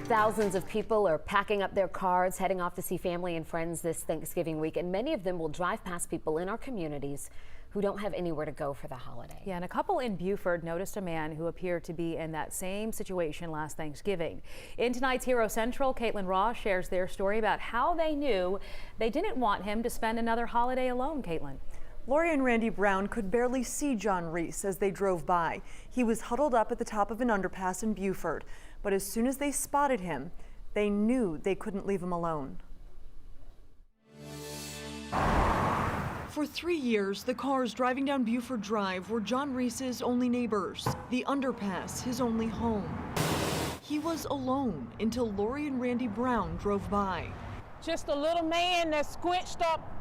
Thousands of people are packing up their cars, heading off to see family and friends this Thanksgiving week, and many of them will drive past people in our communities who don't have anywhere to go for the holiday. Yeah, and a couple in Buford noticed a man who appeared to be in that same situation last Thanksgiving. In tonight's Hero Central, Caitlin Ross shares their story about how they knew they didn't want him to spend another holiday alone. Caitlin. Lori and Randy Brown could barely see John Reese as they drove by. He was huddled up at the top of an underpass in Buford. But as soon as they spotted him, they knew they couldn't leave him alone. For 3 years, the cars driving down Buford Drive were John Reese's only neighbors, the underpass his only home. He was alone until Lori and Randy Brown drove by. Just a little man that squished up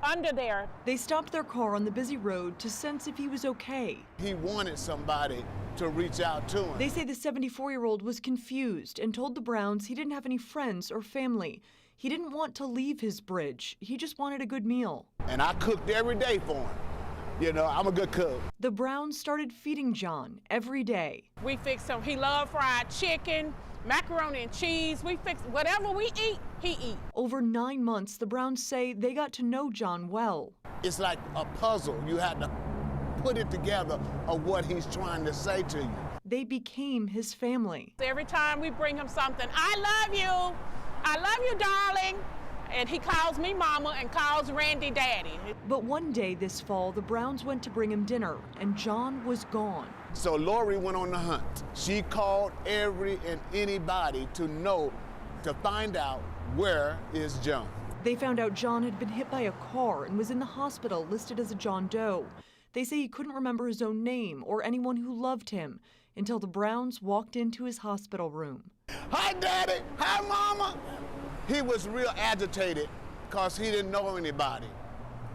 under there. They stopped their car on the busy road to sense if he was okay. He wanted somebody to reach out to him. They say the 74-year-old was confused and told the Browns he didn't have any friends or family. He didn't want to leave his bridge. He just wanted a good meal. And I cooked every day for him. You know, I'm a good cook. The Browns started feeding John every day. We fix him. He loved fried chicken, macaroni and cheese. We fix whatever we eat, he eat. Over 9 months, the Browns say they got to know John well. It's like a puzzle. You had to put it together of what he's trying to say to you. They became his family. Every time we bring him something, I love you. I love you, darling. And he calls me mama and calls Randy daddy. But one day this fall, the Browns went to bring him dinner, and John was gone. So Lori went on the hunt. She called every and anybody to find out where is John. They found out John had been hit by a car and was in the hospital listed as a John Doe. They say he couldn't remember his own name or anyone who loved him until the Browns walked into his hospital room. Hi, Daddy. Hi, Mama. He was real agitated because he didn't know anybody,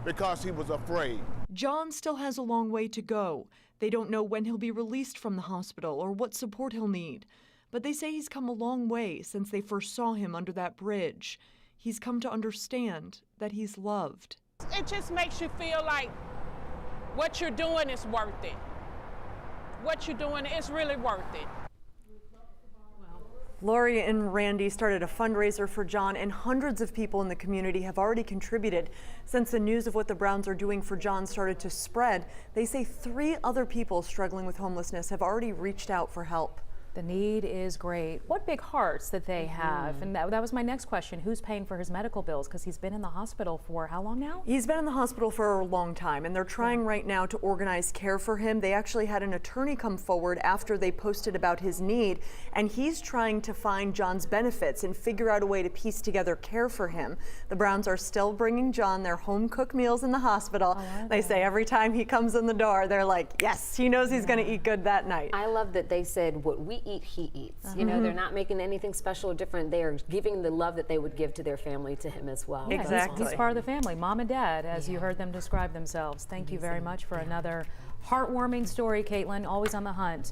because he was afraid. John still has a long way to go. They don't know when he'll be released from the hospital or what support he'll need. But they say he's come a long way since they first saw him under that bridge. He's come to understand that he's loved. It just makes you feel like what you're doing is worth it. What you're doing is really worth it. Lori and Randy started a fundraiser for John, and hundreds of people in the community have already contributed. Since the news of what the Browns are doing for John started to spread, they say 3 other people struggling with homelessness have already reached out for help. The need is great. What big hearts that they have. And that was my next question. Who's paying for his medical bills? Because he's been in the hospital for how long now? He's been in the hospital for a long time, and they're trying right now to organize care for him. They actually had an attorney come forward after they posted about his need, and he's trying to find John's benefits and figure out a way to piece together care for him. The Browns are still bringing John their home-cooked meals in the hospital. They say every time he comes in the door, they're like, yes, he knows he's going to eat good that night. I love that they said what we eat, he eats. You know, they're not making anything special or different. They are giving the love that they would give to their family to him as well. Yeah, exactly. He's part of the family, mom and dad, as you heard them describe themselves. Thank you very much for another heartwarming story, Caitlin. Always on the hunt.